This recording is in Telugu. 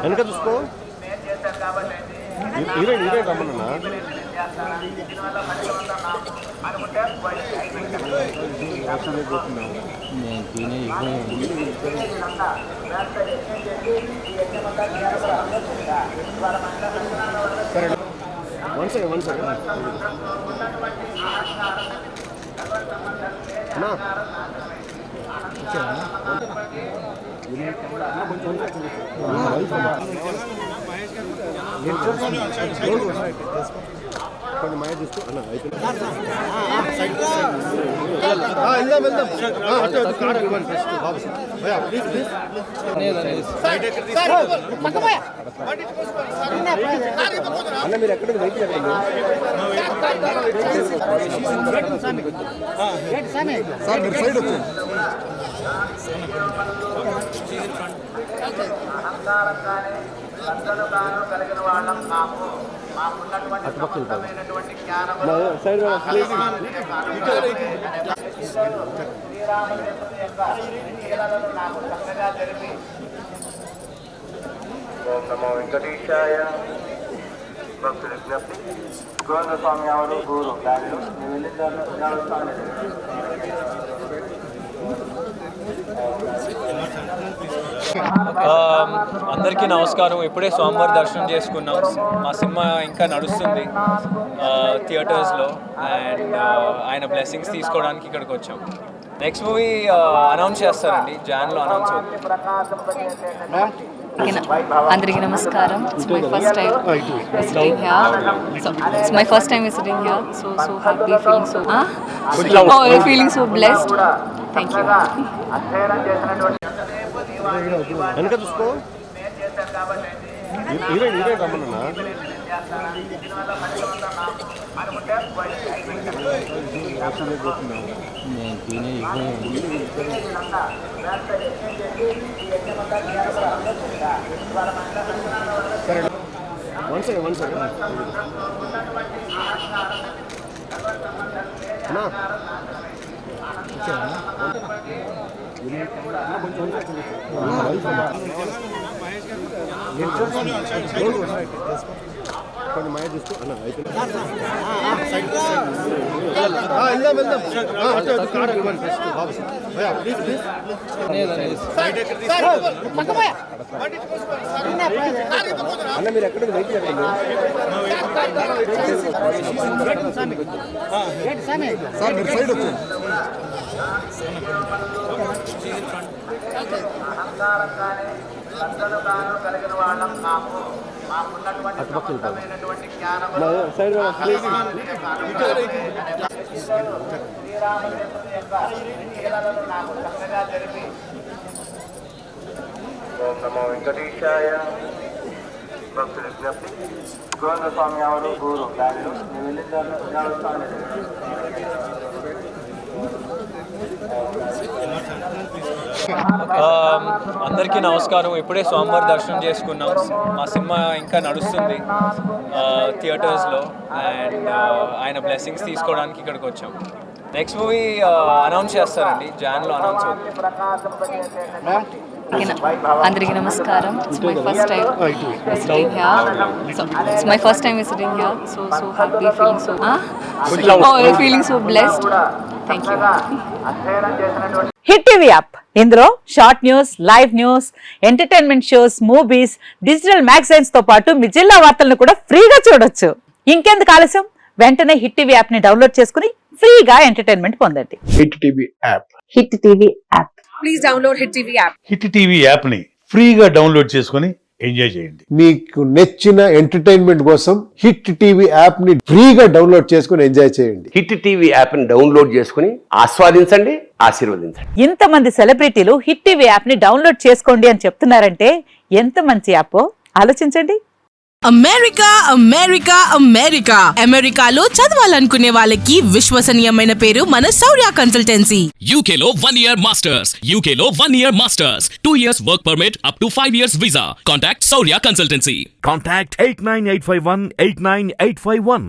వెనక చూసుకో. హీరోయిన్ రమ్మన్నా. సరే వన్ సెకండ్ అన్నా కొంచెం మాయ చూసుకో అన్న. అన్న మీరు ఎక్కడ వెయిట్ చేయండి సార్, మీరు సైడ్ వచ్చి అహంకారంగానే సజ్జనుగాను కలిగిన వాళ్ళం కాము. మాకున్నటువంటి సమస్తమైనటువంటి జ్ఞానము శ్రీరామచంద్రుని యొక్క లీలలను నాకు చక్కగా తెలిపి. ఓం నమో వెంకటేశాయ. భక్తుల విజ్ఞప్తి, గోవింద స్వామి ಅವರು గురు దారిలో నేను వెళ్ళిన అందరికీ నమస్కారం. ఇప్పుడే స్వామివారి దర్శనం చేసుకున్నాం. మా సినిమా ఇంకా నడుస్తుంది థియేటర్స్లో అండ్ ఆయన బ్లెస్సింగ్స్ తీసుకోవడానికి ఇక్కడికి వచ్చాం. నెక్స్ట్ మూవీ అనౌన్స్ చేస్తారండి, జాన్లో అనౌన్స్ అవుతుంది. అందరికీ నమస్కారం. It's my first time visiting here. So it's my first time visiting here. So happy, feeling so blessed. Thank you. వెనక చూసుకో. హీరోయిన్ రమ్మన్నా. సరే వన్ సెకండ్ అన్నా కొంచెం మాయ చూసుకో అన్న. అన్న మీరు ఎక్కడ వెయిట్ చేయండి సార్, మీరు సైడ్ వచ్చి అహంకారంగానే సజ్జనుగాను కలిగిన వాళ్ళం కాము. మాకున్నటువంటి సమస్తమైనటువంటి జ్ఞానము శ్రీరామచంద్రుని యొక్క లీలలను నాకు చక్కగా తెలిపి. ఓం నమో వెంకటేశాయ. భక్తుల విజ్ఞప్తి, గోవింద స్వామి ಅವರು గురు దారిలో నేను వెళ్ళిన అందరికీ నమస్కారం. ఇప్పుడే స్వామివారి దర్శనం చేసుకున్నాం. మా సినిమా ఇంకా నడుస్తుంది థియేటర్స్లో అండ్ ఆయన బ్లెస్సింగ్స్ తీసుకోవడానికి ఇక్కడికి వచ్చాం. నెక్స్ట్ మూవీ అనౌన్స్ చేస్తారండి, జాన్లో అనౌన్స్ అవుతుంది. అందరికీ నమస్కారం. It's my first time visiting here. So it's my first time visiting here. So happy, feeling so blessed. Thank you. Hit TV app, ఇందులో short news, live news, entertainment shows, movies, digital magazines తో పాటు మీ జిల్లా వార్తలను కూడా ఫ్రీగా చూడొచ్చు. ఇంకెందుకు ఆలస్యం, వెంటనే హిట్ టీవీ యాప్ ని డౌన్లోడ్ చేసుకుని ఫ్రీగా ఎంటర్టైన్మెంట్ పొందండి. Hit TV app. Hit TV app. Please download hit TV app. Hit TV app ని ఫ్రీగా డౌన్లోడ్ చేసుకుని ఎంజాయ్ చేయండి. మీకు నచ్చిన ఎంటర్టైన్మెంట్ కోసం హిట్ టీవీ యాప్ ని ఫ్రీగా డౌన్లోడ్ చేసుకుని ఎంజాయ్ చేయండి. హిట్ టీవీ యాప్ ని డౌన్లోడ్ చేసుకుని ఆస్వాదించండి, ఆశీర్వదించండి. ఇంతమంది సెలబ్రిటీలు హిట్ టీవీ యాప్ ని డౌన్లోడ్ చేసుకోండి అని చెప్తున్నారంటే ఎంత మంచి యాప్ ఆలోచించండి. అమెరికా అమెరికా అమెరికా అమెరికాలో చదవాలనుకునే వాళ్ళకి విశ్వసనీయమైన పేరు మన శౌర్య కన్సల్టెన్సీ. UK లో 1 year masters, UK లో 1 year masters, 2 years work permit up to 5 years visa. Contact Saurya Consultancy. Contact 89851 89851.